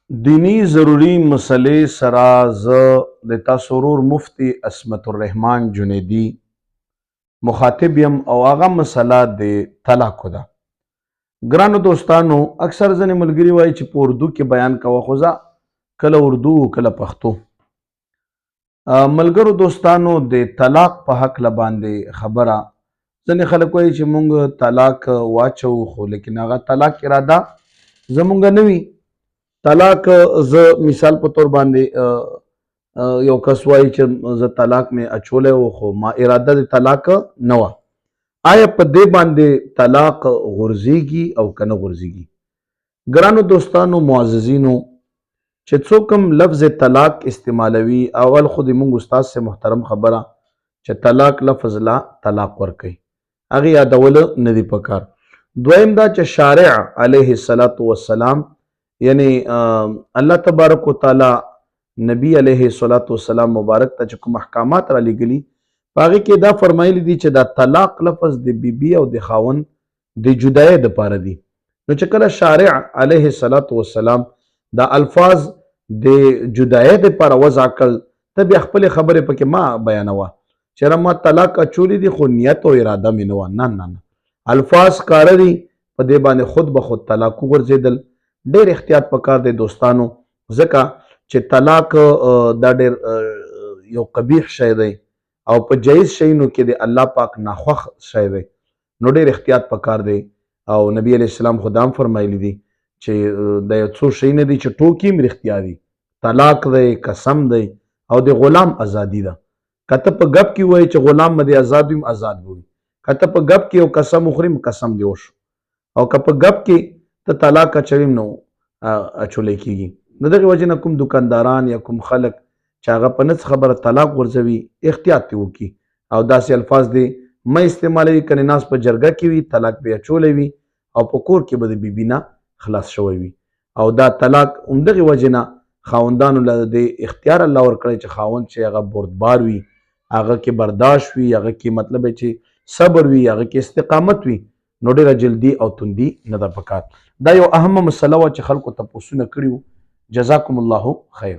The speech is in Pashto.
دینی ضروری مسلې سره زه د تاسو ورور مفتی عصمت الرحمن جنیدی مخاطب یم او هغه مسله د طلاقو ده. ګرانو دوستانو، اکثر ځینې ملګري وایي چې په اردو کې بیان کوه، خو زه کله اردو کله پښتو. ملګرو دوستانو، د طلاق په هکله باندې خبره، ځینې خلک وایي چې مونږ طلاق واچو، خو لیکن هغه طلاق اراده زمونږ نه وي. طلاق زه مثال په تور باندې یو کس وایي چې زه طلاق مې اچولی و خو ما اراده د طلاق نه وه. آیا په دې باندې طلاق غورځېږي او که نه غورځېږي؟ ګرانو دوستانو معززینو، چې څوک هم لفظ طلاق استعمالوي، اول خو د مونږ استاد سے محترم خبره چې طلاق لفظ لا طلاق ورکوي، هغې یادول نه دي پکار. دویم دا چې شارع علیه الصلاة والسلام یعنی الله تبارک وتعالی نبی علیه الصلاة والسلام مبارک ته چې کوم احکامات را لېږلي، په هغې کې دا فرمایلی دي چې دا طلاق لفظ د بیبي او د خاوند د جدایۍ دپاره دي. نو چې کله شارع علیه الصلاة والسلام دا الفاظ د جدایۍ دپاره وضع کړل، ته بیا خپلې خبرې پکې ما بیانوه چې یاره ما طلاق اچولی دي خو نیت او اراده مې نه وه. نه نه نه، الفاظ ښکاره دي، په دې باندې خود به خود طلاق وغورځېدل. ډېر احتیاط پکار دی دوستانو، ځکه چې طلاق دا ډېر یو قبیح شی دی او په جایز شیونو کې د الله پاک ناخوښ شی دی، نو ډېر احتیاط پکار دی. او نبی علیه السلام خو دا هم فرمایلی دي چې د یو څو شیونه دي چې ټوکې هم رښتیا دي، طلاق دی، قسم دی او د غلام ازادي ده. که ته په ګپ کې وایي چې غلام به دې ازاد وي، ازاد به وي. که ته په ګپ کې یو قسم وخوري، قسم دې وشو. او که په ګپ کې ته طلاق اچوي نو اچولی کېږي. د دغې وجې نه کوم دکانداران یا کوم خلک چې هغه په نڅ خبره طلاق غورځوي، احتیاط دې وکړي او داسې الفاظ دې مه استعمالوي. کنې ناست په جرګه کې وي، طلاق به یې اچولی وي او په کور کې به د بیبي نه خلاص شوی وي. او دا طلاق همدغې وجې نه خاوندانو له د اختیار الله ورکړی چې خاوند چې هغه بردبار وي، هغه کې برداشت وي، هغه کې مطلب چې صبر وي، هغه کې استقامت وي، نو ډېره جلدي او تندي نه ده پکار. دا یو اهمه مسله وه چې خلکو تپوسونه کړي وو. جزاکم الله خیر.